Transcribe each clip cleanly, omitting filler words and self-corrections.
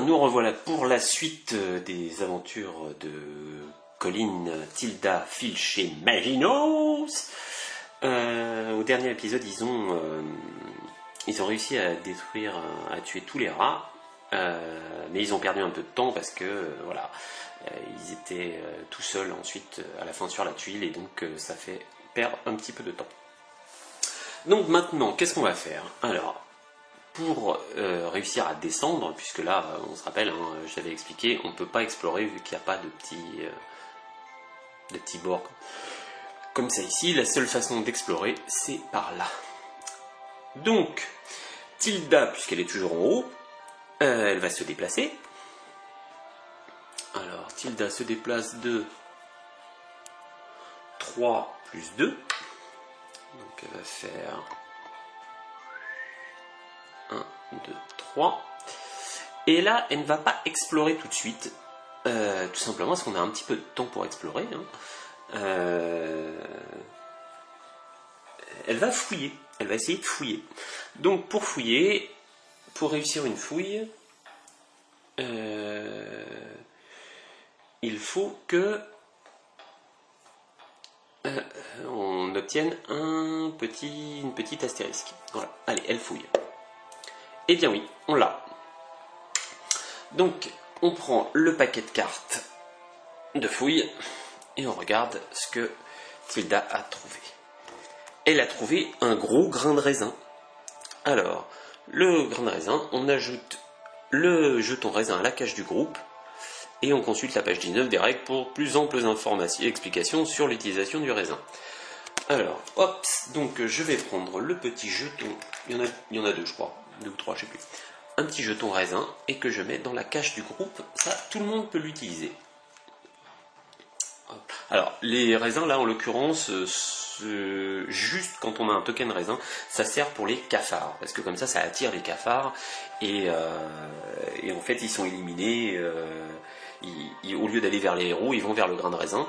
nous revoilà pour la suite des aventures de Colin, Tilda, Filch et Maginos. Au dernier épisode, ils ont réussi à détruire, à tuer tous les rats, mais ils ont perdu un peu de temps parce que voilà, ils étaient tout seuls ensuite à la fin sur la tuile et donc ça fait perdre un petit peu de temps. Donc maintenant, qu'est-ce qu'on va faire? Alors, pour réussir à descendre, puisque là, on se rappelle, hein, je l'avais expliqué, on ne peut pas explorer vu qu'il n'y a pas de petits bords comme ça ici. La seule façon d'explorer, c'est par là. Donc, Tilda, puisqu'elle est toujours en haut, elle va se déplacer. Alors, Tilda se déplace de 3 plus 2. Donc, elle va faire 1, 2, 3. Et là, elle ne va pas explorer tout de suite. Tout simplement parce qu'on a un petit peu de temps pour explorer. Hein. Elle va fouiller. Elle va essayer de fouiller. Donc, pour fouiller, pour réussir une fouille, il faut que on obtienne une petite astérisque. Voilà. Allez, elle fouille. Eh bien oui, on l'a. Donc, on prend le paquet de cartes de fouille et on regarde ce que Tilda a trouvé. Elle a trouvé un gros grain de raisin. Alors, le grain de raisin, on ajoute le jeton raisin à la cage du groupe et on consulte la page 19 des règles pour plus amples informations et explications sur l'utilisation du raisin. Alors, hop, donc je vais prendre le petit jeton, il y en a deux je crois, 2 ou 3, je sais plus. Un petit jeton raisin et que je mets dans la cache du groupe, ça tout le monde peut l'utiliser. Alors les raisins là en l'occurrence, juste quand on a un token raisin, ça sert pour les cafards, parce que comme ça attire les cafards et en fait ils sont éliminés, au lieu d'aller vers les héros, ils vont vers le grain de raisin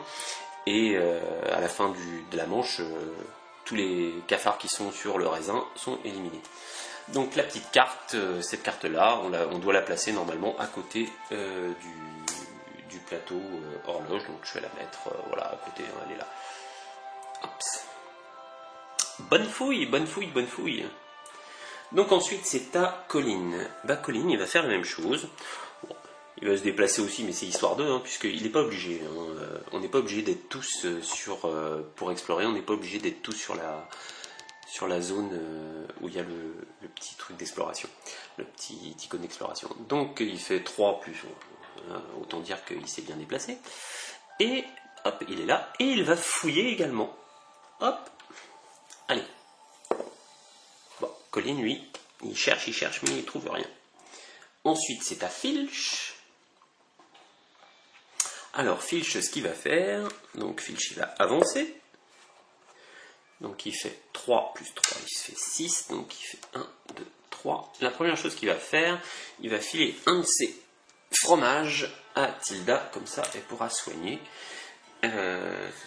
et à la fin de la manche, tous les cafards qui sont sur le raisin sont éliminés. Donc la petite carte, cette carte-là, on doit la placer normalement à côté du plateau horloge. Donc je vais la mettre voilà, à côté, hein, elle est là. Hops. Bonne fouille, bonne fouille, bonne fouille. Donc ensuite c'est à Colin. Bah Colin, il va faire la même chose. Bon, il va se déplacer aussi, mais c'est histoire d'eux, hein, puisqu'il n'est pas obligé. Hein, on n'est pas obligé d'être tous pour explorer, on n'est pas obligé d'être tous sur la zone où il y a le petit truc d'exploration, le petit icône d'exploration. Donc il fait 3 plus, autant dire qu'il s'est bien déplacé. Et hop, il est là, et il va fouiller également. Hop, allez. Bon, Colin, lui, il cherche, mais il ne trouve rien. Ensuite, c'est à Filch. Alors, Filch, ce qu'il va faire, donc Filch, il va avancer. Donc il fait 3 plus 3, il se fait 6, donc il fait 1, 2, 3. La première chose qu'il va faire, il va filer un de ses fromages à Tilda, comme ça elle pourra soigner. Ce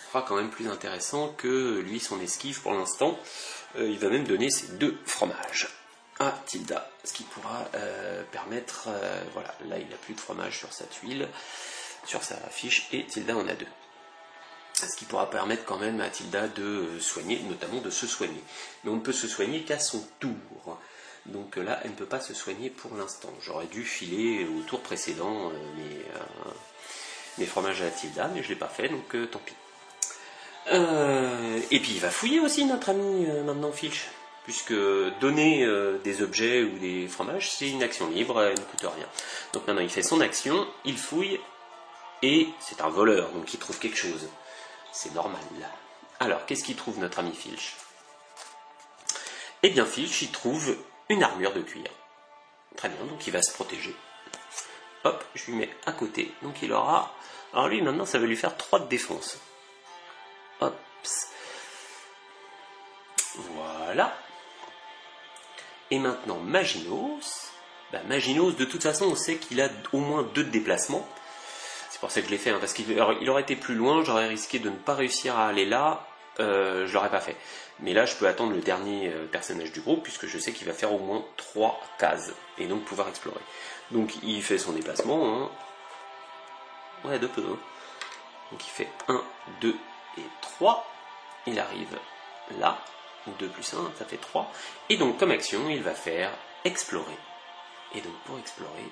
sera quand même plus intéressant que lui, son esquive pour l'instant. Il va même donner ses 2 fromages à Tilda, ce qui pourra permettre, voilà, là il n'a plus de fromage sur sa tuile, sur sa fiche, et Tilda en a 2. Ce qui pourra permettre quand même à Tilda de soigner, notamment de se soigner. Mais on ne peut se soigner qu'à son tour. Donc là, elle ne peut pas se soigner pour l'instant. J'aurais dû filer au tour précédent mes fromages à Tilda, mais je ne l'ai pas fait, donc tant pis. Et puis il va fouiller aussi notre ami maintenant Filch, puisque donner des objets ou des fromages, c'est une action libre, elle ne coûte rien. Donc maintenant il fait son action, il fouille, et c'est un voleur, donc il trouve quelque chose. C'est normal. Alors, qu'est-ce qu'il trouve notre ami Filch? Eh bien, Filch, il trouve une armure de cuir. Très bien, donc il va se protéger. Hop, je lui mets à côté. Donc il aura... Alors lui, maintenant, ça va lui faire 3 de défense. Hop. Voilà. Et maintenant, Maginos. Bah, Maginos, de toute façon, on sait qu'il a au moins 2 de déplacement. C'est pour ça que je l'ai fait, hein, parce qu'il aurait été plus loin, j'aurais risqué de ne pas réussir à aller là, je l'aurais pas fait. Mais là, je peux attendre le dernier personnage du groupe, puisque je sais qu'il va faire au moins 3 cases, et donc pouvoir explorer. Donc il fait son déplacement, hein. Ouais, de peu, hein. Donc il fait 1, 2 et 3, il arrive là, 2 plus 1, ça fait 3, et donc comme action, il va faire explorer. Et donc pour explorer,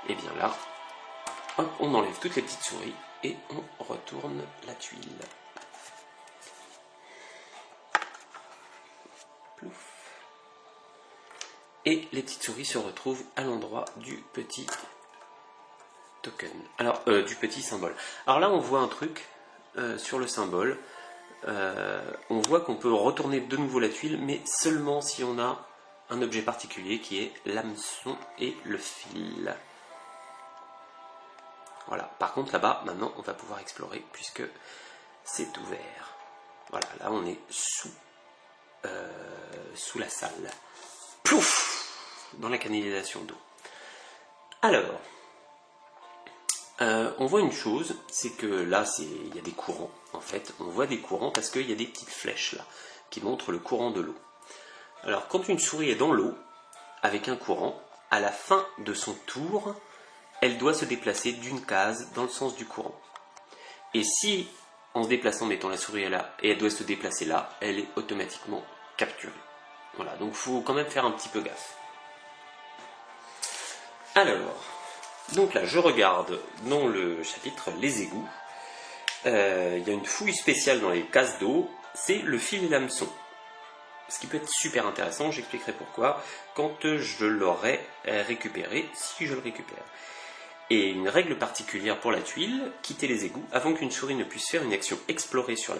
et bien là, hop, on enlève toutes les petites souris, et on retourne la tuile. Plouf. Et les petites souris se retrouvent à l'endroit du petit token. Alors, du petit symbole. Alors là, on voit un truc sur le symbole. On voit qu'on peut retourner de nouveau la tuile, mais seulement si on a un objet particulier qui est l'hameçon et le fil. Voilà. Par contre, là-bas, maintenant, on va pouvoir explorer puisque c'est ouvert. Voilà, là, on est sous la salle. Plouf! Dans la canalisation d'eau. Alors, on voit une chose, c'est que là, il y a des courants, en fait. On voit des courants parce qu'il y a des petites flèches là, qui montrent le courant de l'eau. Alors, quand une souris est dans l'eau, avec un courant, à la fin de son tour, elle doit se déplacer d'une case dans le sens du courant. Et si, en se déplaçant, mettons la souris là, et elle doit se déplacer là, elle est automatiquement capturée. Voilà, donc il faut quand même faire un petit peu gaffe. Alors, donc là, je regarde dans le chapitre les égouts. Il y a une fouille spéciale dans les cases d'eau, c'est le fil et l'hameçon. Ce qui peut être super intéressant, j'expliquerai pourquoi, quand je l'aurai récupéré, si je le récupère. Et une règle particulière pour la tuile, quitter les égouts avant qu'une souris ne puisse faire une action explorée sur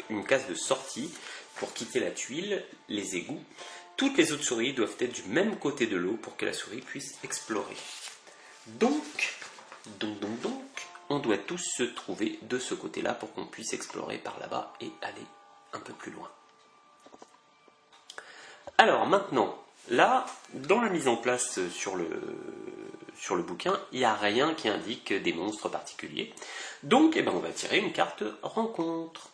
une case de sortie. Pour quitter la tuile, les égouts, toutes les autres souris doivent être du même côté de l'eau pour que la souris puisse explorer. Donc, on doit tous se trouver de ce côté-là pour qu'on puisse explorer par là-bas et aller un peu plus loin. Alors maintenant, là, dans la mise en place sur le bouquin, il n'y a rien qui indique des monstres particuliers. Donc, on va tirer une carte rencontre.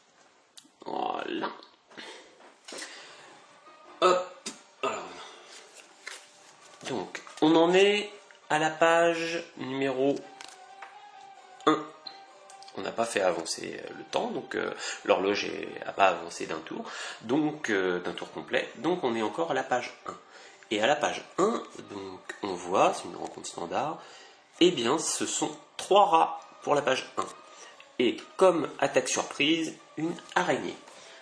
Voilà. Hop. Alors. Donc, on en est à la page numéro 1. On n'a pas fait avancer le temps, donc l'horloge n'a pas avancé d'un tour, donc d'un tour complet, donc on est encore à la page 1. Et à la page 1, donc on voit, c'est une rencontre standard, eh bien ce sont 3 rats pour la page 1. Et comme attaque surprise, une araignée.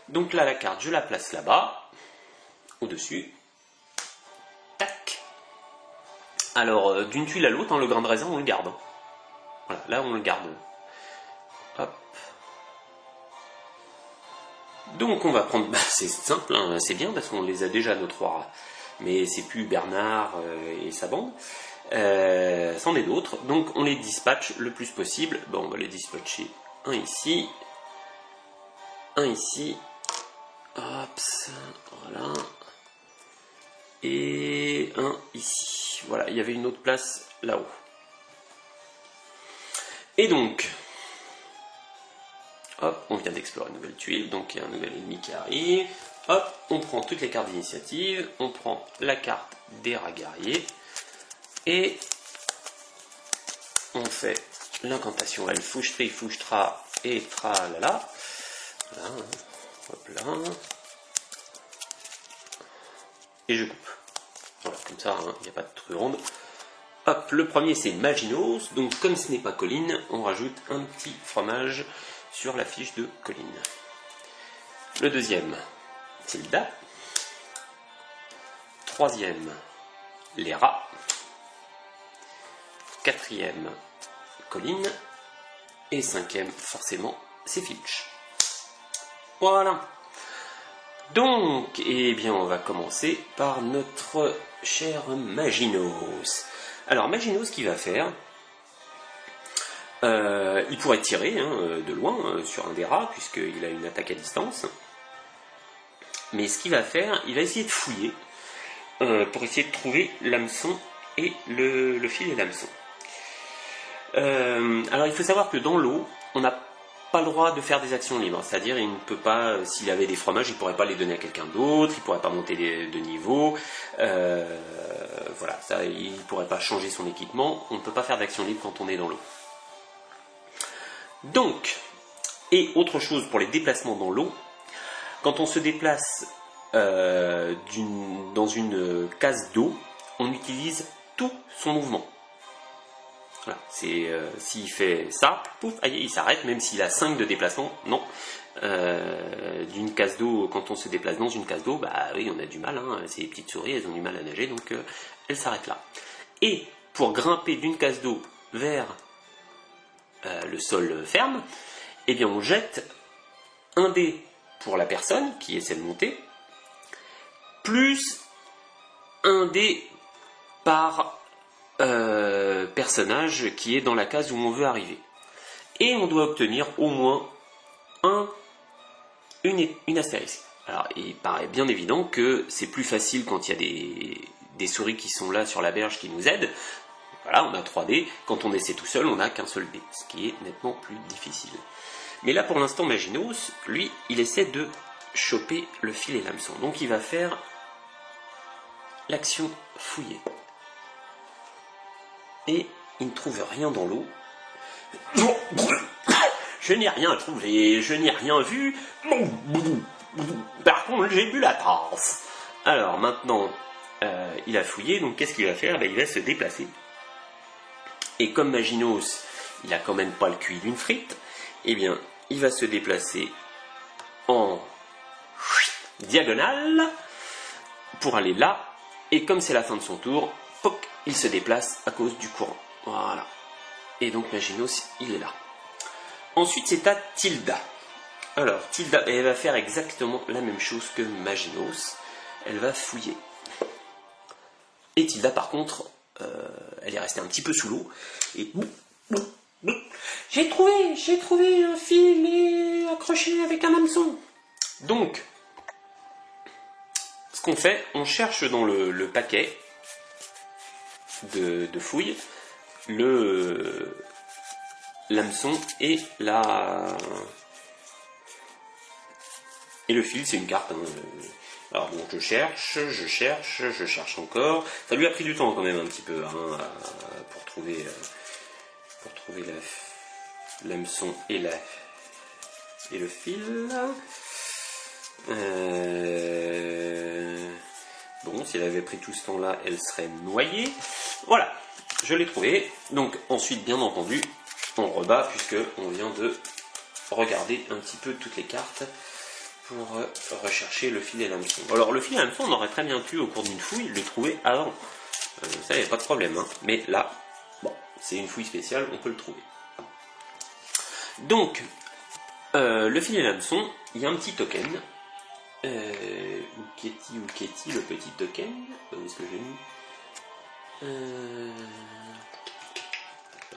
Donc là la carte, je la place là-bas, au-dessus. Tac. Alors d'une tuile à l'autre, hein, le grain de raisin on le garde. Hein. Voilà, là on le garde. Hop. Donc on va prendre, c'est simple, hein, c'est bien parce qu'on les a déjà nos 3 rats. Mais c'est plus Bernard et sa bande. C'en est d'autres. Donc on les dispatche le plus possible. Bon, on va les dispatcher. Un ici. Un ici. Hop, voilà. Et un ici. Voilà, il y avait une autre place là-haut. Et donc, hop, on vient d'explorer une nouvelle tuile, donc il y a un nouvel ennemi qui arrive. Hop, on prend toutes les cartes d'initiative, on prend la carte des rats guerriers, et on fait l'incantation elle fouche-tri, fouche-tra, et tra-la-la. Voilà, hop là. Et je coupe. Voilà, comme ça, il n'y a pas de truc rond. Hop, le premier c'est Maginos, donc comme ce n'est pas Colline, on rajoute un petit fromage sur la fiche de Colline. Le deuxième, Tilda. Troisième, les rats. Quatrième, Colline. Et cinquième, forcément, c'est Filch. Voilà. Donc, eh bien, on va commencer par notre cher Maginos. Alors, Maginos, ce qu'il va faire, il pourrait tirer de loin sur un des rats, puisqu'il a une attaque à distance. Mais ce qu'il va faire, il va essayer de fouiller pour essayer de trouver l'hameçon et le fil et l'hameçon. Alors, il faut savoir que dans l'eau, on n'a pas le droit de faire des actions libres, c'est-à-dire il ne peut pas, s'il avait des fromages, il ne pourrait pas les donner à quelqu'un d'autre, il ne pourrait pas monter de niveau, voilà, ça, il ne pourrait pas changer son équipement, on ne peut pas faire d'action libre quand on est dans l'eau. Donc, et autre chose pour les déplacements dans l'eau, quand on se déplace dans une case d'eau, on utilise tout son mouvement. Voilà, s'il fait ça, pouf, aïe, il s'arrête, même s'il a 5 de déplacement, non. D'une case d'eau, quand on se déplace dans une case d'eau, bah oui, on a du mal, hein, ces petites souris, elles ont du mal à nager, donc elles s'arrêtent là. Et pour grimper d'une case d'eau vers le sol ferme, eh bien on jette un dé pour la personne qui essaie de monter, plus un dé par personnage qui est dans la case où on veut arriver. Et on doit obtenir au moins une astérisque. Alors il paraît bien évident que c'est plus facile quand il y a des souris qui sont là sur la berge qui nous aident. Voilà, on a 3 dés. Quand on essaie tout seul, on n'a qu'un seul dé, ce qui est nettement plus difficile. Mais là pour l'instant, Maginos, lui, il essaie de choper le fil et l'hameçon. Donc il va faire l'action fouiller. Et il ne trouve rien dans l'eau. Je n'ai rien trouvé, je n'ai rien vu. Par contre, j'ai bu la tasse. Alors maintenant, il a fouillé, donc qu'est-ce qu'il va faire? Il va se déplacer. Et comme Maginos, il a quand même pas le QI d'une frite, eh bien, il va se déplacer en diagonale pour aller là. Et comme c'est la fin de son tour, poc, il se déplace à cause du courant. Voilà. Et donc Maginos, il est là. Ensuite, c'est à Tilda. Alors, Tilda, elle va faire exactement la même chose que Maginos. Elle va fouiller. Et Tilda, par contre, elle est restée un petit peu sous l'eau. Et j'ai trouvé un fil accroché avec un hameçon. Donc, ce qu'on fait, on cherche dans le paquet de fouilles l'hameçon et le fil, c'est une carte. Hein. Alors bon, je cherche encore. Ça lui a pris du temps quand même un petit peu hein, pour trouver l'hameçon et le fil. Bon, si elle avait pris tout ce temps-là, elle serait noyée. Voilà, je l'ai trouvé. Donc ensuite, bien entendu, on rebat puisque on vient de regarder un petit peu toutes les cartes pour rechercher le fil et l'hameçon. Alors le fil et l'hameçon, on aurait très bien pu au cours d'une fouille le trouver avant. Ça, il n'y a pas de problème. Hein. Mais là, bon, c'est une fouille spéciale, on peut le trouver. Donc, le fil et l'hameçon, il y a un petit token. Uketi, le petit token. Où est-ce que j'ai mis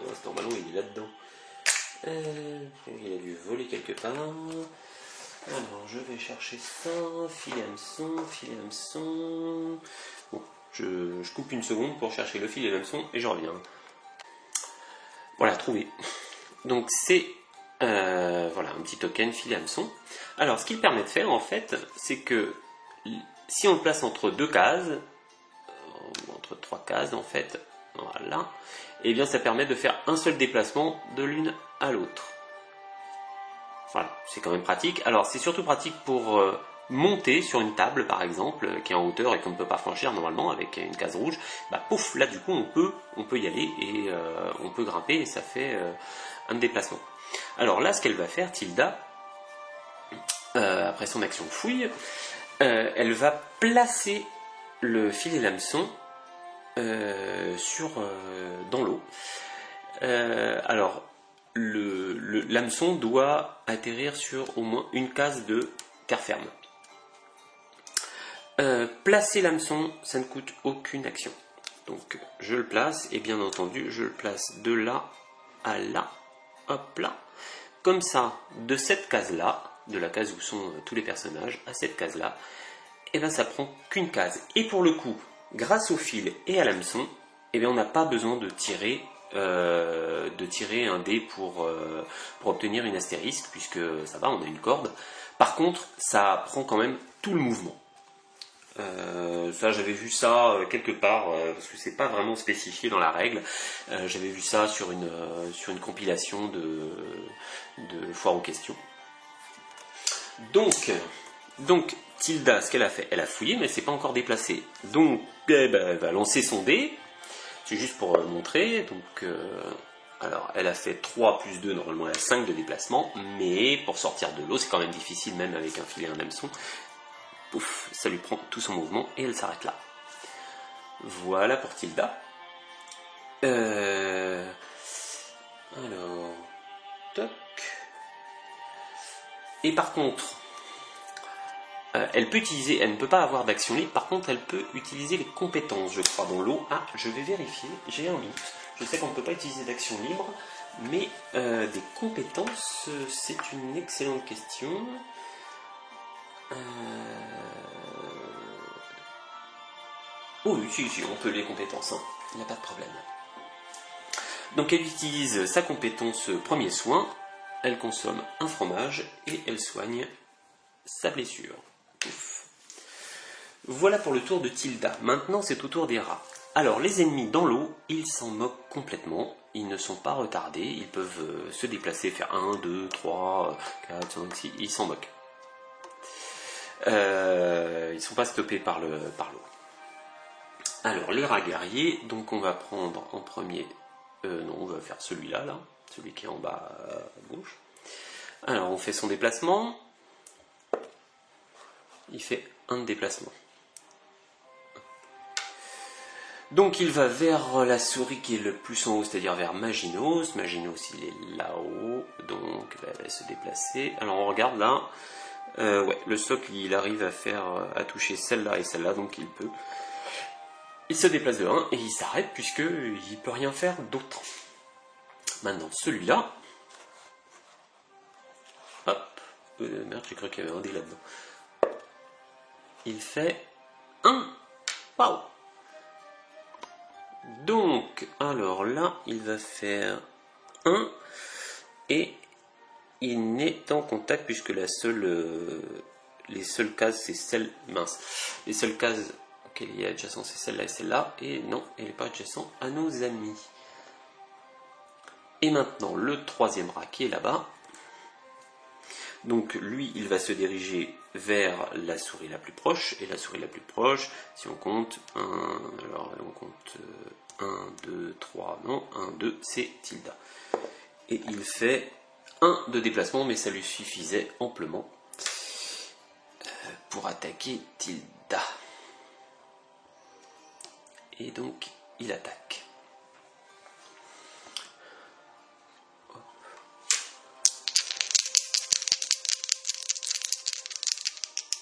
Instant ballon, il est là-dedans. Il a dû voler quelque part. Alors, je vais chercher ça. Fil et hameçon. Bon, je coupe une seconde pour chercher le fil et l'hameçon et je reviens. Voilà, trouvé. Donc, c'est voilà, un petit token fil et hameçon. Alors, ce qu'il permet de faire, en fait, c'est que si on le place entre 2 cases, entre 3 cases, en fait, voilà, et bien ça permet de faire un seul déplacement de l'une à l'autre. Voilà, c'est quand même pratique. Alors, c'est surtout pratique pour monter sur une table, par exemple, qui est en hauteur et qu'on ne peut pas franchir normalement avec une case rouge. Bah, pouf, là, du coup, on peut y aller et on peut grimper et ça fait un déplacement. Alors là, ce qu'elle va faire, Tilda, après son action fouille, elle va placer le fil et l'hameçon dans l'eau. Alors, l'hameçon doit atterrir sur au moins une case de terre ferme. Placer l'hameçon, ça ne coûte aucune action. Donc, je le place, et bien entendu, je le place de là à là. Hop là. Comme ça, de cette case-là, de la case où sont tous les personnages, à cette case-là, et bien ça prend qu'une case. Et pour le coup, grâce au fil et à l'hameçon, eh bien on n'a pas besoin de tirer de tirer un dé pour obtenir une astérisque, puisque ça va, on a une corde. Par contre, ça prend quand même tout le mouvement. Ça, j'avais vu ça quelque part, parce que c'est pas vraiment spécifié dans la règle. J'avais vu ça sur une compilation de foire aux questions. Donc Tilda, ce qu'elle a fait, elle a fouillé, mais elle s'est pas encore déplacée. Donc, elle va lancer son dé. C'est juste pour montrer. Donc, alors, elle a fait 3 plus 2, normalement elle a 5 de déplacement, mais pour sortir de l'eau, c'est quand même difficile, même avec un filet et un hameçon. Pouf, ça lui prend tout son mouvement et elle s'arrête là. Voilà pour Tilda. Alors, toc. Et par contre, elle peut utiliser, elle ne peut pas avoir d'action libre, par contre elle peut utiliser les compétences, je crois, dans l'eau. Ah, je vais vérifier, j'ai un doute. Je sais qu'on ne peut pas utiliser d'action libre, mais des compétences, c'est une excellente question. Oh oui, si, on peut les compétences, hein. Il n'y a pas de problème. Donc elle utilise sa compétence premier soin, elle consomme un fromage et elle soigne sa blessure. Ouf. Voilà pour le tour de Tilda. Maintenant c'est au tour des rats. Alors les ennemis dans l'eau, ils s'en moquent complètement. Ils ne sont pas retardés, ils peuvent se déplacer, faire 1, 2, 3, 4, 5, 6, ils s'en moquent. Ils ne sont pas stoppés par l'eau. Alors les rats guerriers, donc on va prendre en premier, non on va faire celui-là, là, celui qui est en bas à gauche. Alors on fait son déplacement, il fait un déplacement. Donc il va vers la souris qui est le plus en haut, c'est-à-dire vers Maginos. Maginos il est là-haut, donc elle va se déplacer. Alors on regarde là, ouais, le socle il arrive à toucher celle-là et celle-là, donc il peut. Il se déplace de 1 et il s'arrête puisqu'il ne peut rien faire d'autre. Maintenant, celui-là. Hop. Merde, j'ai cru qu'il y avait un dé là-dedans. Il fait 1. Waouh. Donc, alors là, il va faire 1. Et il n'est en contact puisque les seules cases, c'est celle mince. Les seules cases il est adjacent, c'est celle-là et celle-là, et non, elle n'est pas adjacent à nos amis. Et maintenant, le troisième rat qui est là-bas. Donc lui, il va se diriger vers la souris la plus proche, et la souris la plus proche, si on compte 1, alors on compte 1, 2, 3, non, 1, 2, c'est Tilda. Et il fait 1 de déplacement, mais ça lui suffisait amplement pour attaquer Tilda. Et donc, il attaque. Hop.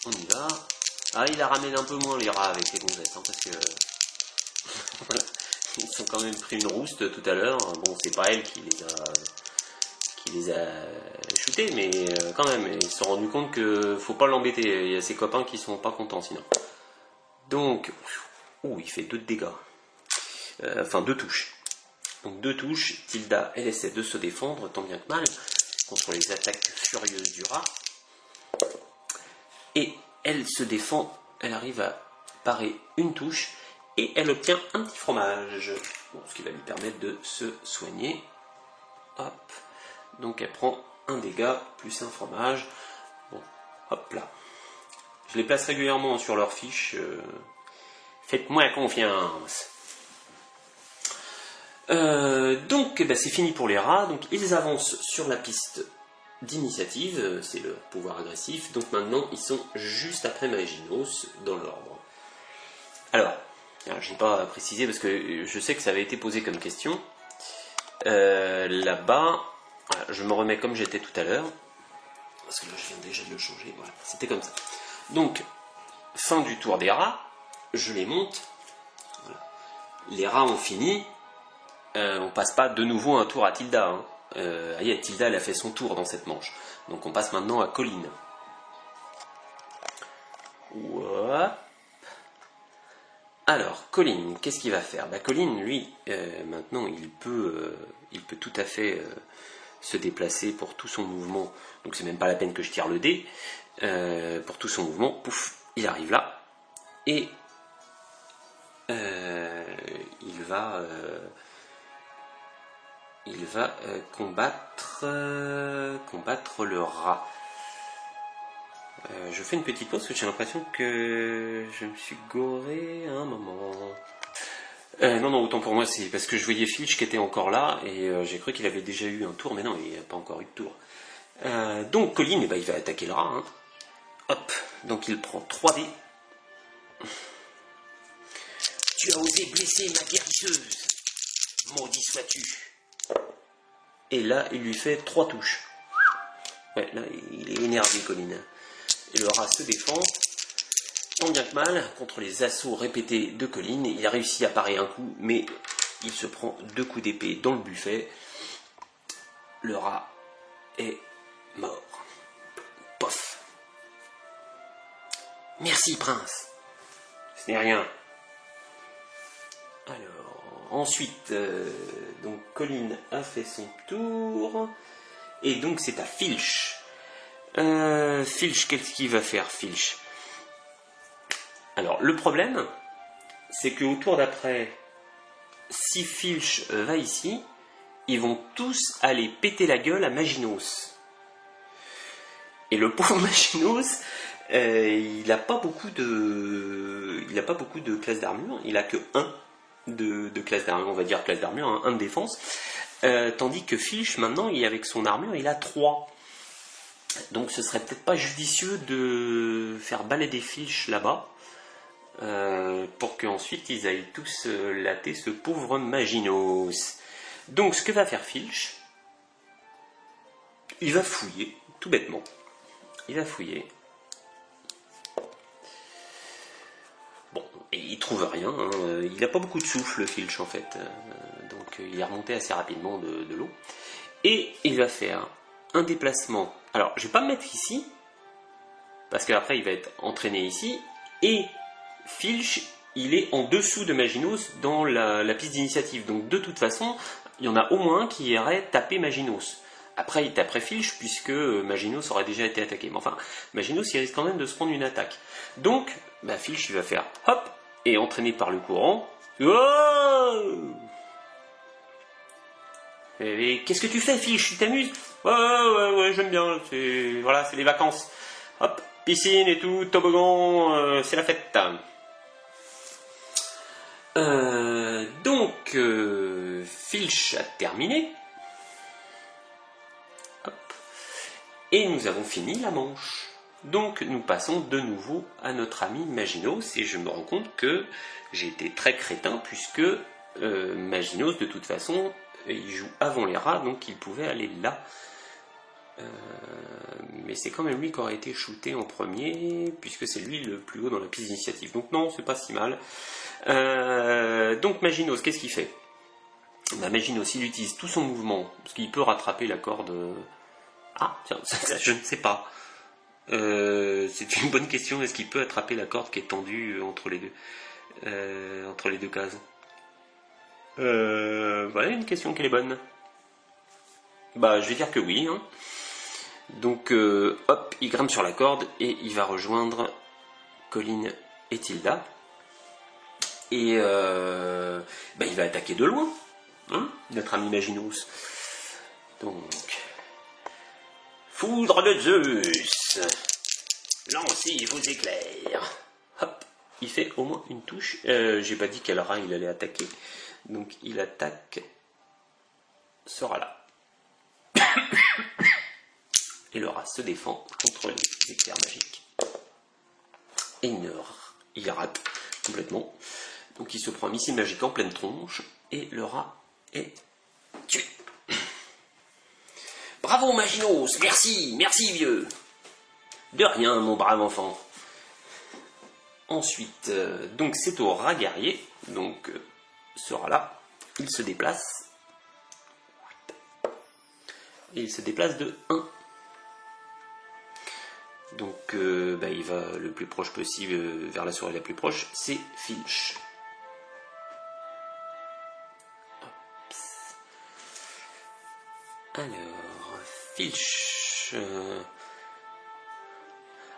On y va. Ah, il la ramène un peu moins les rats avec les gonzesses, hein, parce que voilà, ils sont quand même pris une rouste tout à l'heure. Bon, c'est pas elle qui les a shootés, mais quand même, ils se sont rendus compte que faut pas l'embêter. Il y a ses copains qui sont pas contents sinon. Donc, il fait 2 de dégâts. Enfin 2 touches. Donc 2 touches, Tilda, elle essaie de se défendre tant bien que mal contre les attaques furieuses du rat. Et elle se défend, elle arrive à parer une touche et elle obtient un petit fromage. Bon, ce qui va lui permettre de se soigner. Hop. Donc elle prend un dégât plus un fromage. Bon, hop là. Je les place régulièrement sur leur fiche. Faites-moi confiance. Donc c'est fini pour les rats. Donc ils avancent sur la piste d'initiative, c'est leur pouvoir agressif. Donc maintenant ils sont juste après Maginos dans l'ordre. Alors, je n'ai pas précisé parce que je sais que ça avait été posé comme question. Là-bas, voilà, je me remets comme j'étais tout à l'heure. Parce que là je viens déjà de le changer. Voilà, c'était comme ça. Donc, fin du tour des rats. Je les monte. Voilà. Les rats ont fini. On passe pas de nouveau un tour à Tilda. Hein. Tilda elle a fait son tour dans cette manche. Donc on passe maintenant à Colline. Hop. Alors, Colin, qu'est-ce qu'il va faire? Bah, Colin, lui, maintenant, il peut tout à fait se déplacer pour tout son mouvement. Donc, c'est même pas la peine que je tire le dé. Pour tout son mouvement, pouf, il arrive là. Et il va combattre le rat. Je fais une petite pause parce que j'ai l'impression que je me suis goré à un moment. Non, autant pour moi, c'est parce que je voyais Filch qui était encore là et j'ai cru qu'il avait déjà eu un tour, mais non, il n'a pas encore eu de tour. Donc Colin, il va attaquer le rat. Hein. Hop, donc il prend 3 dés. Tu as osé blesser ma guérisseuse, maudit sois-tu. Et là, il lui fait 3 touches. Ouais, là, il est énervé, Colin. Et le rat se défend, tant bien que mal, contre les assauts répétés de Colin. Il a réussi à parer un coup, mais il se prend 2 coups d'épée dans le buffet. Le rat est mort. Pof. Merci, prince. Ce n'est rien. Alors, ensuite, donc Colin a fait son tour. Et donc c'est à Filch. Filch, qu'est-ce qu'il va faire, Filch? Alors, le problème, c'est qu'au tour d'après, si Filch va ici, ils vont tous aller péter la gueule à Maginos. Et le pauvre Maginos, il n'a pas beaucoup de classes d'armure, il a que 1 de classe d'armure, on va dire classe d'armure, hein, 1 de défense, tandis que Filch, maintenant, avec son armure, il a 3. Donc ce serait peut-être pas judicieux de faire balader Filch là-bas, pour qu'ensuite ils aillent tous latter ce pauvre Maginos. Donc ce que va faire Filch, il va fouiller, tout bêtement. Il va fouiller. Bon, et il trouve rien, hein. Il n'a pas beaucoup de souffle, Filch, en fait. Donc il est remonté assez rapidement de l'eau. Et il va faire un déplacement. Alors, je ne vais pas me mettre ici, parce qu'après il va être entraîné ici. Et Filch, il est en dessous de Maginos dans la piste d'initiative. Donc de toute façon, il y en a au moins un qui irait taper Maginos. Après, il taperait Filch, puisque Maginos aurait déjà été attaqué. Mais enfin, Maginos, il risque quand même de se prendre une attaque. Donc, bah, Filch, il va faire hop, et entraîné par le courant. Oh, et qu'est-ce que tu fais, Filch? Tu t'amuses? Ouais, j'aime bien. Voilà, c'est les vacances. Hop, piscine et tout, toboggan, c'est la fête. Donc, Filch a terminé. Hop. Et nous avons fini la manche. Donc, nous passons de nouveau à notre ami Maginos. Et je me rends compte que j'ai été très crétin, puisque Maginos, de toute façon, il joue avant les rats, donc il pouvait aller là. Mais c'est quand même lui qui aurait été shooté en premier, puisque c'est lui le plus haut dans la piste d'initiative. Donc non, c'est pas si mal. Donc Maginos, qu'est-ce qu'il fait? Bah, Maginos, il utilise tout son mouvement, parce qu'il peut rattraper la corde. Ah, tiens, ça, je ne sais pas. C'est une bonne question. Est-ce qu'il peut attraper la corde qui est tendue entre les deux cases? Voilà une question qui est bonne. Bah, je vais dire que oui. Hein. Donc, hop, il grimpe sur la corde et il va rejoindre Colin et Tilda. Et bah, il va attaquer de loin, hein, notre ami Maginos. Donc, foudre de Zeus, lancez vos éclairs. Hop, il fait au moins une touche. J'ai pas dit quel rat il allait attaquer. Donc, il attaque ce rat-là. Et le rat se défend contre les éclairs magiques. Et il rate complètement. Donc il se prend un missile magique en pleine tronche. Et le rat est tué. Bravo Maginos, merci vieux. De rien mon brave enfant. Ensuite, donc c'est au rat guerrier. Donc ce rat-là, il se déplace. Et il se déplace de 1. Donc bah, il va le plus proche possible vers la souris la plus proche, c'est Filch. Alors, Filch.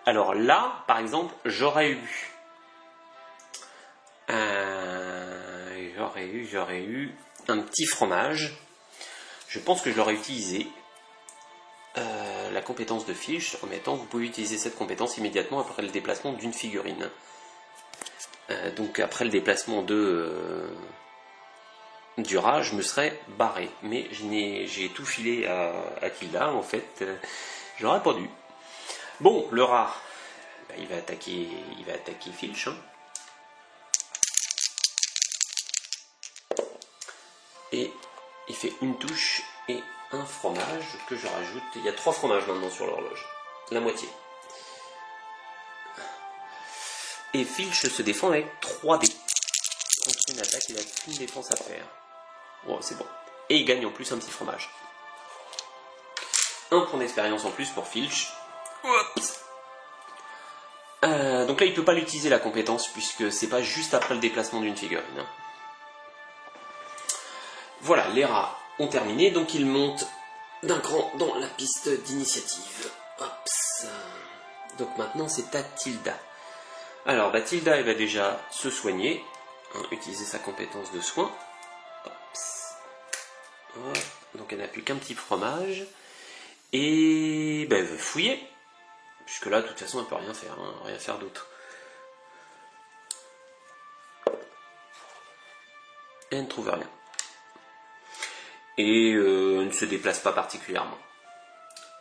Alors là, par exemple, j'aurais eu un petit fromage. Je pense que je l'aurais utilisé. La compétence de Filch en mettant, vous pouvez utiliser cette compétence immédiatement après le déplacement d'une figurine. Donc après le déplacement du rat, je me serais barré. Mais j'ai tout filé à Tilda, en fait. J'aurais pas dû. Bon, le rat, bah, il va attaquer Filch. Hein. Et il fait une touche et un fromage que je rajoute. Il y a 3 fromages maintenant sur l'horloge. La moitié. Et Filch se défend avec 3 dés. Contre une attaque, il a qu'une défense à faire. Oh, c'est bon. Et il gagne en plus un petit fromage. Un point d'expérience en plus pour Filch. Donc là, il ne peut pas l'utiliser la compétence puisque c'est pas juste après le déplacement d'une figurine. Hein. Voilà, les rats ont terminé, donc ils montent d'un cran dans la piste d'initiative. Donc maintenant, c'est à Tilda. Alors, bah, Tilda, elle va déjà se soigner, hein, utiliser sa compétence de soin. Donc elle n'a plus qu'un petit fromage. Et bah, elle veut fouiller. Puisque là, de toute façon, elle ne peut rien faire, hein, rien faire d'autre. Et elle ne trouve rien. Et elle ne se déplace pas particulièrement.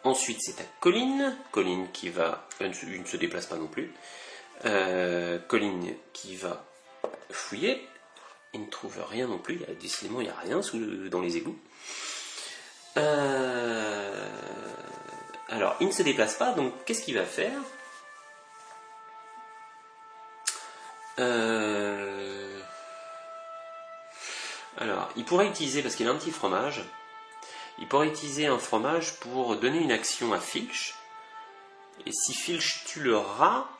Ensuite, c'est à Colline. Colline qui va... Elle ne se déplace pas non plus. Colline qui va fouiller. Il ne trouve rien non plus. Décidément, il n'y a rien dans les égouts. Alors, il ne se déplace pas, donc qu'est-ce qu'il va faire? Alors, il pourrait utiliser, parce qu'il a un petit fromage, il pourrait utiliser un fromage pour donner une action à Filch. Et si Filch tue le rat,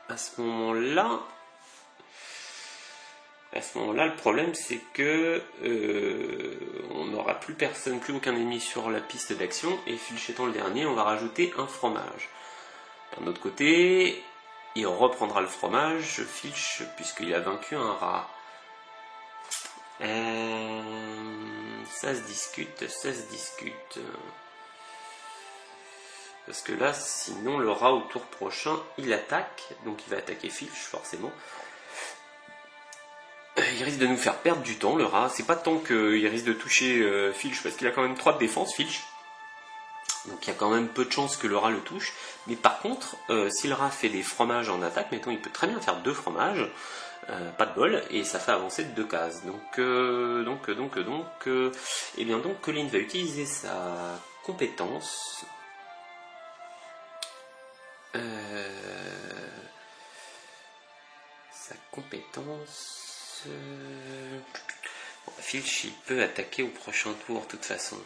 à ce moment-là, le problème c'est que on n'aura plus personne, plus aucun ennemi sur la piste d'action, et Filch étant le dernier, on va rajouter un fromage. D'un autre côté, il reprendra le fromage, Filch, puisqu'il a vaincu un rat. Ça se discute. Parce que là, sinon, le rat au tour prochain, il attaque, donc il va attaquer Filch, forcément. Il risque de nous faire perdre du temps, le rat. C'est pas tant qu'il risque de toucher Filch, parce qu'il a quand même 3 de défense, Filch. Donc il y a quand même peu de chances que le rat le touche. Mais par contre, si le rat fait des fromages en attaque, mettons, il peut très bien faire 2 fromages. Pas de bol, et ça fait avancer de 2 cases. Donc, et bien donc, Colline va utiliser sa compétence. Bon, Filch, il peut attaquer au prochain tour, de toute façon.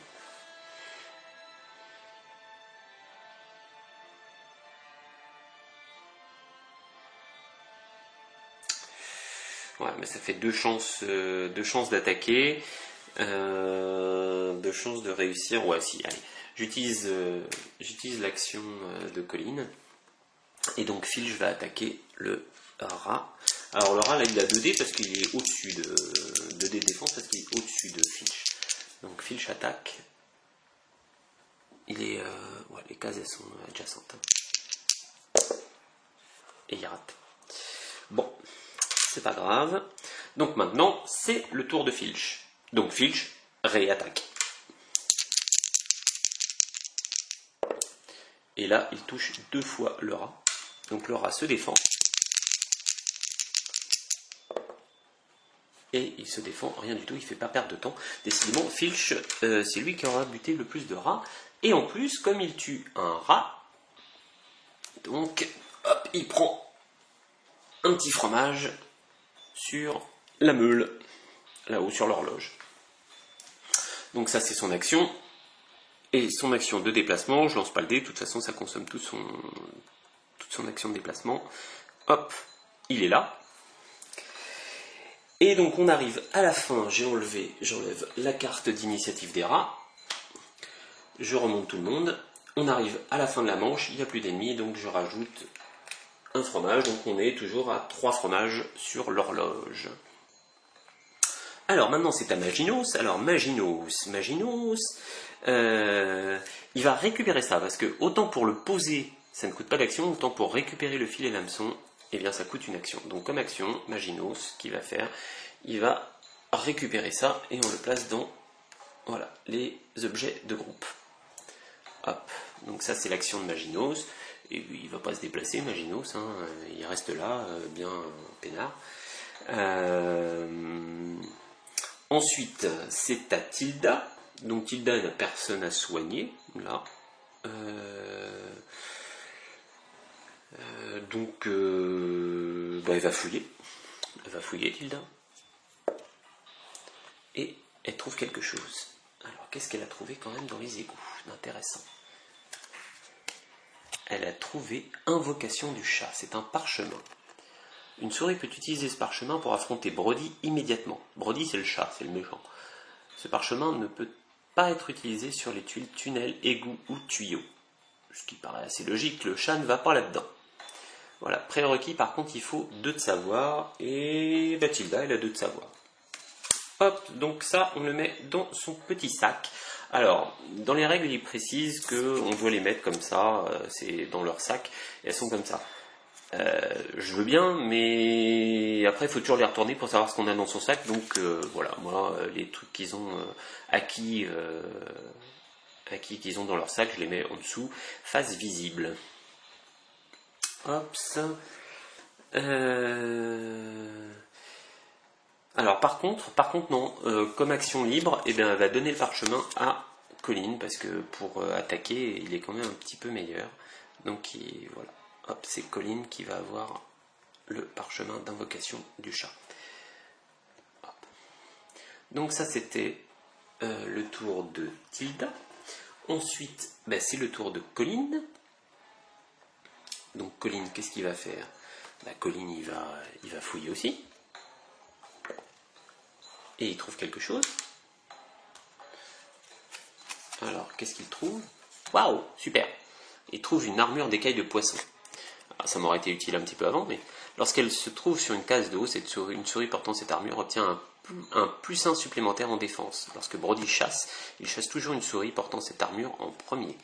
Ouais, mais ça fait 2 chances d'attaquer, 2 chances de réussir. Ouais, si, allez. J'utilise l'action de Colline. Et donc Filch va attaquer le rat. Alors le rat, là, il a 2 dés parce qu'il est au-dessus de 2 dés de défense parce qu'il est au-dessus de Filch. Donc Filch attaque. Il est... ouais, les cases, elles sont adjacentes. Et il rate. Bon. C'est pas grave. Donc maintenant, c'est le tour de Filch. Donc Filch réattaque. Et là, il touche 2 fois le rat. Donc le rat se défend. Et il se défend, rien du tout, il ne fait pas perdre de temps. Décidément, Filch, c'est lui qui aura buté le plus de rats. Et en plus, comme il tue un rat, donc, hop, il prend un petit fromage sur la meule, là-haut sur l'horloge. Donc ça c'est son action. Et son action de déplacement, je lance pas le dé, de toute façon ça consomme toute son action de déplacement. Hop, il est là. Et donc on arrive à la fin, j'enlève la carte d'initiative des rats. je remonte tout le monde, on arrive à la fin de la manche, il n'y a plus d'ennemis, donc je rajoute un fromage, donc on est toujours à 3 fromages sur l'horloge. Alors maintenant c'est à Maginos, alors Maginos, il va récupérer ça, parce que autant pour le poser, ça ne coûte pas d'action, autant pour récupérer le fil et l'hameçon, eh bien ça coûte une action. Donc comme action, Maginos, qu'il va faire, il va récupérer ça, et on le place dans, voilà, les objets de groupe. Hop, donc ça c'est l'action de Maginos, et il ne va pas se déplacer Maginos, hein, il reste là, bien peinard. Ensuite, c'est à Tilda. Donc Tilda n'a personne à soigner, là. Donc, elle va fouiller. Elle va fouiller, Tilda. Et elle trouve quelque chose. Alors, qu'est-ce qu'elle a trouvé quand même dans les égouts d'intéressant? Elle a trouvé Invocation du chat. C'est un parchemin. Une souris peut utiliser ce parchemin pour affronter Brody immédiatement. Brody, c'est le chat, c'est le méchant. Ce parchemin ne peut pas être utilisé sur les tuiles, tunnels, égouts ou tuyaux. Ce qui paraît assez logique, le chat ne va pas là-dedans. Voilà, prérequis, par contre, il faut 2 de savoir, et Tilda, elle a 2 de savoir. Hop, donc ça, on le met dans son petit sac. Alors, dans les règles, ils précisent qu'on doit les mettre comme ça, c'est dans leur sac, et elles sont comme ça. Je veux bien, mais après il faut toujours les retourner pour savoir ce qu'on a dans son sac. Donc voilà, moi les trucs qu'ils ont acquis qu'ils ont dans leur sac, je les mets en dessous, face visible. Hop. Alors par contre non, comme action libre, eh bien, elle va donner le parchemin à Colin parce que pour attaquer, il est quand même un petit peu meilleur. Donc voilà. Hop, c'est Colin qui va avoir le parchemin d'invocation du chat. Hop. Donc ça c'était le tour de Tilda. Ensuite, c'est le tour de Colin. Donc Colin, qu'est-ce qu'il va faire? Colin, il va fouiller aussi. Et il trouve quelque chose. Alors, qu'est-ce qu'il trouve? Waouh, super! Il trouve une armure d'écailles de poisson. Alors, ça m'aurait été utile un petit peu avant, mais lorsqu'elle se trouve sur une case de haut, une souris portant cette armure obtient un +1 supplémentaire en défense. Lorsque Brody chasse, il chasse toujours une souris portant cette armure en premier.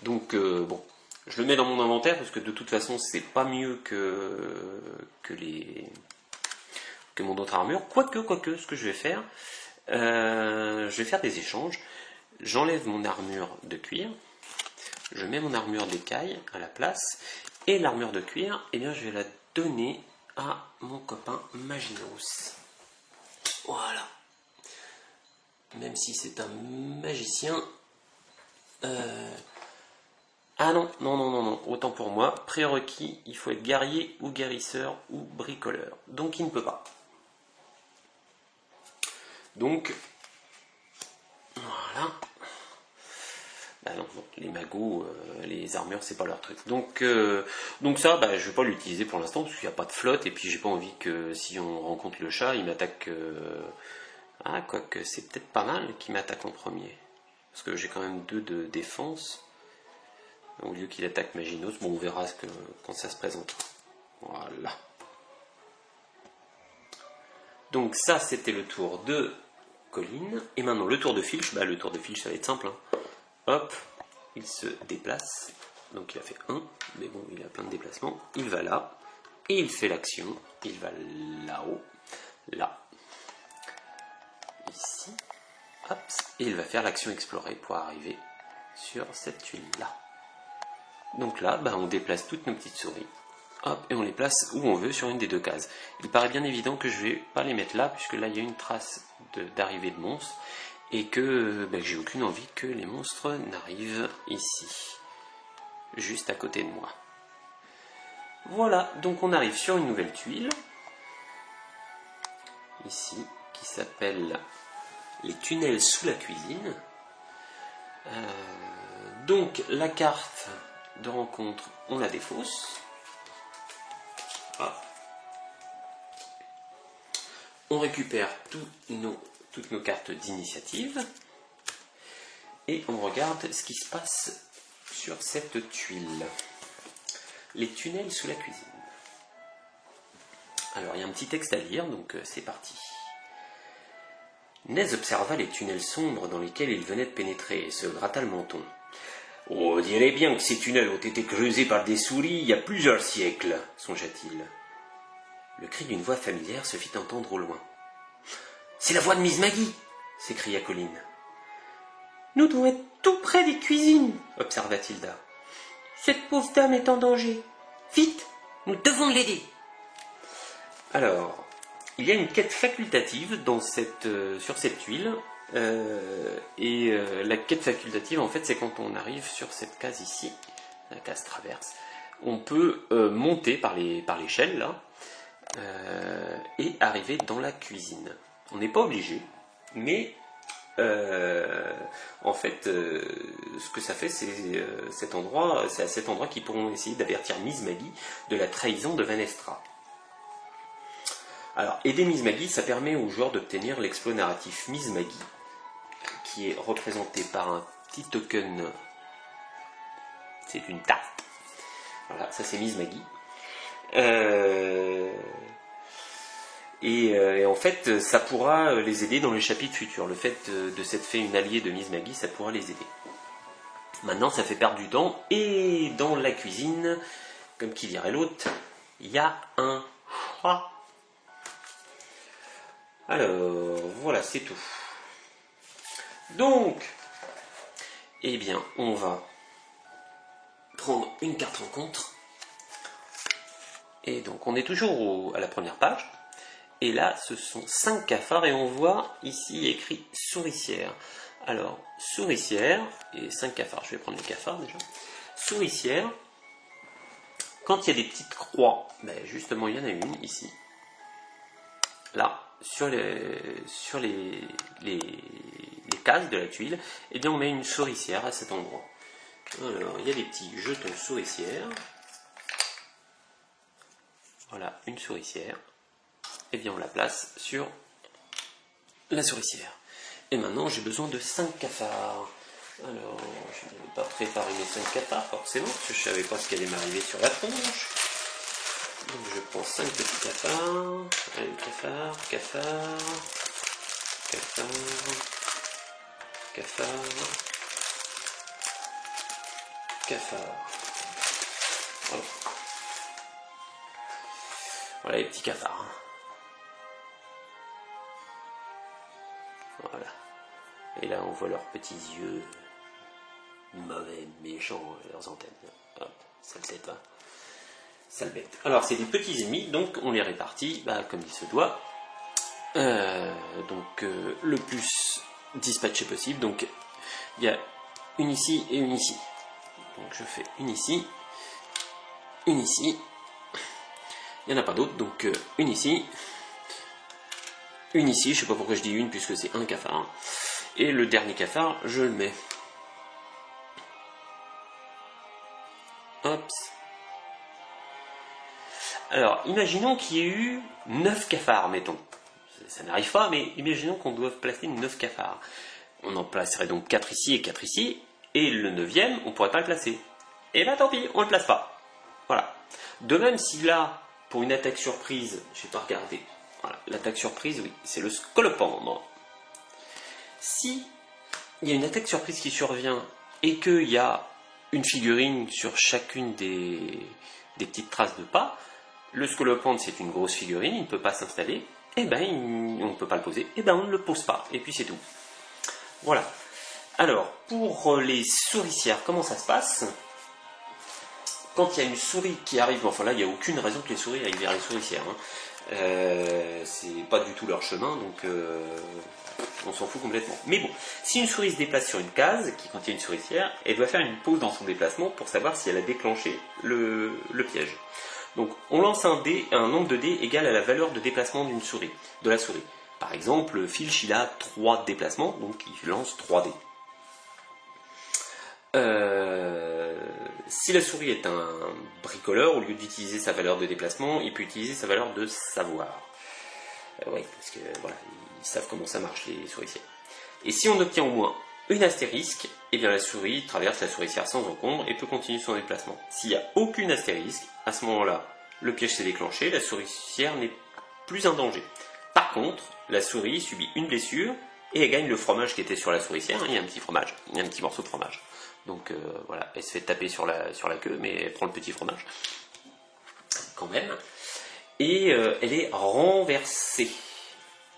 Donc, bon, je le mets dans mon inventaire parce que de toute façon, c'est pas mieux que mon autre armure. Quoique, ce que je vais faire des échanges. J'enlève mon armure de cuir, je mets mon armure d'écaille à la place, et l'armure de cuir, eh bien, je vais la donner à mon copain Maginos. Voilà. Même si c'est un magicien. Ah non, autant pour moi. Prérequis, il faut être guerrier ou guérisseur ou bricoleur. Donc il ne peut pas. Donc, voilà. Non, les magots, les armures, c'est pas leur truc. Donc ça, je vais pas l'utiliser pour l'instant parce qu'il n'y a pas de flotte et puis j'ai pas envie que si on rencontre le chat, il m'attaque. Quoique c'est peut-être pas mal qu'il m'attaque en premier. Parce que j'ai quand même 2 de défense. Au lieu qu'il attaque Maginos, bon, on verra quand ça se présente. Voilà. Donc ça, c'était le tour de Colin. Et maintenant, le tour de Filch. Le tour de Filch, ça va être simple. Hein. Hop, il se déplace. Donc il a fait 1, mais bon, il a plein de déplacements. Il va là, et il fait l'action. Il va là-haut, là, ici. Hop, et il va faire l'action explorer pour arriver sur cette tuile-là. Donc là, on déplace toutes nos petites souris. Hop, et on les place où on veut sur une des 2 cases. Il paraît bien évident que je ne vais pas les mettre là, puisque là, il y a une trace d'arrivée de monstres. Et que j'ai aucune envie que les monstres n'arrivent ici, juste à côté de moi. Voilà, donc on arrive sur une nouvelle tuile, ici, qui s'appelle les tunnels sous la cuisine. Donc la carte de rencontre, on la défausse. On récupère toutes nos cartes d'initiative. et on regarde ce qui se passe sur cette tuile. Les tunnels sous la cuisine. Alors il y a un petit texte à lire, donc c'est parti. Nez observa les tunnels sombres dans lesquels il venait de pénétrer et se gratta le menton. « On dirait bien que ces tunnels ont été creusés par des souris il y a plusieurs siècles, songea-t-il. Le cri d'une voix familière se fit entendre au loin. « C'est la voix de Miss Maggie !» s'écria Colline. « Nous devons être tout près des cuisines, observa Tilda. Cette pauvre dame est en danger. Vite, nous devons l'aider. » Alors, il y a une quête facultative sur cette tuile. La quête facultative, en fait, c'est quand on arrive sur cette case ici, la case traverse, on peut monter par l'échelle, là, et arriver dans la cuisine. On n'est pas obligé, mais en fait, ce que ça fait, c'est à cet endroit qu'ils pourront essayer d'avertir Miss Maggie de la trahison de Vanestra. Alors, aider Miss Maggie, ça permet aux joueurs d'obtenir l'exploit narratif Miss Maggie, qui est représenté par un petit token. C'est une tarte. Voilà, ça c'est Miss Maggie. Et en fait, ça pourra les aider dans les chapitres futurs. Le fait de s'être fait une alliée de Miss Maggie, ça pourra les aider. Maintenant, ça fait perdre du temps. Et dans la cuisine, comme qui dirait l'autre, il y a un chat. Alors, voilà, c'est tout. Donc, eh bien, on va prendre une carte rencontre. Et donc, on est toujours à la première page. Et là, ce sont 5 cafards et on voit ici écrit souricière. Alors, souricière et 5 cafards. Je vais prendre les cafards déjà. Souricière, quand il y a des petites croix, ben justement, il y en a une ici. Là, sur les cases de la tuile, et bien on met une souricière à cet endroit. Alors, il y a des petits jetons souricières. Voilà, une souricière. Et bien on la place sur la souricière. Et maintenant j'ai besoin de 5 cafards. Alors, je n'avais pas préparé mes 5 cafards forcément, parce que je ne savais pas ce qui allait m'arriver sur la tronche. Donc je prends 5 petits cafards. Allez, cafard, voilà. Voilà les petits cafards. Voilà. Et là on voit leurs petits yeux mauvais, méchants, leurs antennes. Hop, sale tête, va. Sale bête. Alors c'est des petits ennemis, donc on les répartit comme il se doit. Le plus dispatché possible. Donc il y a une ici et une ici. Donc je fais une ici, une ici. Il n'y en a pas d'autres, donc une ici, je ne sais pas pourquoi je dis une puisque c'est un cafard. Et le dernier cafard, je le mets. Hop. Alors, imaginons qu'il y ait eu 9 cafards, mettons. Ça n'arrive pas, mais imaginons qu'on doive placer 9 cafards. On en placerait donc 4 ici et 4 ici, et le 9e, on ne pourrait pas le placer. Et ben tant pis, on ne le place pas. Voilà. De même, si là, pour une attaque surprise, je vais pas regarder. Voilà, l'attaque surprise, oui, c'est le scolopendre. Si il y a une attaque surprise qui survient et qu'il y a une figurine sur chacune des petites traces de pas, le scolopendre c'est une grosse figurine, il ne peut pas s'installer, et ben on ne peut pas le poser, et ben on ne le pose pas, et puis c'est tout. Voilà. Alors, pour les souricières, comment ça se passe ? Quand il y a une souris qui arrive, enfin là il n'y a aucune raison que les souris aillent vers les souricières. C'est pas du tout leur chemin, donc on s'en fout complètement. Mais bon, si une souris se déplace sur une case qui contient une souricière, elle doit faire une pause dans son déplacement pour savoir si elle a déclenché le piège. Donc on lance un nombre de dés égal à la valeur de déplacement de la souris. Par exemple, Filch il a 3 déplacements, donc il lance 3 dés. Si la souris est un bricoleur, au lieu d'utiliser sa valeur de déplacement, il peut utiliser sa valeur de savoir. Oui, parce que voilà, ils savent comment ça marche les souricières. Et si on obtient au moins une astérisque, et bien la souris traverse la souricière sans encombre et peut continuer son déplacement. S'il n'y a aucune astérisque, à ce moment-là, le piège s'est déclenché, la souricière n'est plus un danger. Par contre, la souris subit une blessure et elle gagne le fromage qui était sur la souricière. Il y a un petit fromage, il y a un petit morceau de fromage. Donc voilà, elle se fait taper sur la queue, mais elle prend le petit fromage quand même. Et elle est renversée.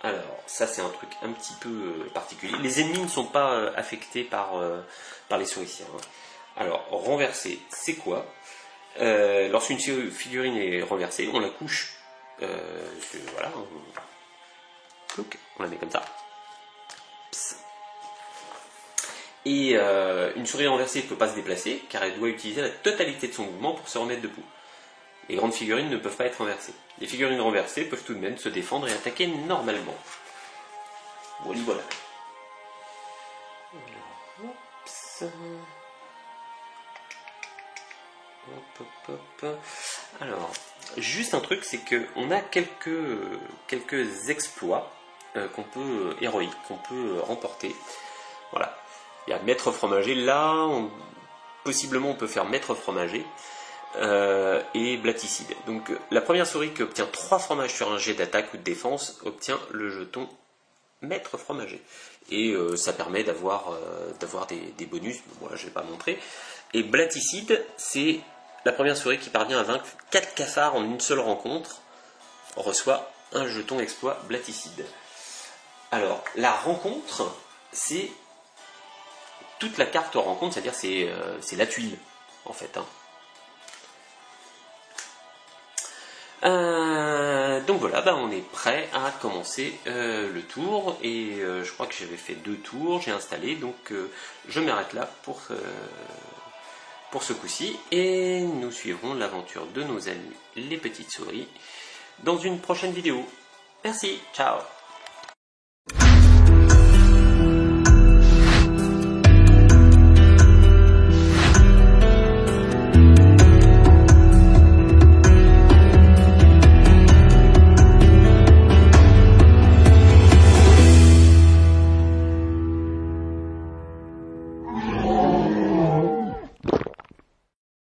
Alors, ça c'est un truc un petit peu particulier. Les ennemis ne sont pas affectés par les souricières. Hein. Alors, renverser, c'est quoi? Lorsqu'une figurine est renversée, on la couche. Voilà, on la met comme ça. Psst. Et une souris renversée ne peut pas se déplacer, car elle doit utiliser la totalité de son mouvement pour se remettre debout. Les grandes figurines ne peuvent pas être renversées. Les figurines renversées peuvent tout de même se défendre et attaquer normalement. Voilà. Alors, juste un truc, c'est qu'on a quelques exploits héroïques qu'on peut remporter. Voilà. Il y a maître fromager. Là, possiblement, on peut faire maître fromager. Et blaticide. Donc la première souris qui obtient 3 fromages sur un jet d'attaque ou de défense obtient le jeton maître fromager. Et ça permet d'avoir des bonus, moi je ne vais pas montrer. Et blaticide, c'est la première souris qui parvient à vaincre 4 cafards en une seule rencontre, reçoit un jeton exploit blaticide. Alors la rencontre, c'est toute la carte rencontre, c'est-à-dire c'est la tuile en fait. Hein. Donc voilà, on est prêt à commencer le tour et je crois que j'avais fait 2 tours, j'ai installé, donc je m'arrête là pour ce coup-ci et nous suivrons l'aventure de nos amis les petites souris dans une prochaine vidéo. Merci, ciao.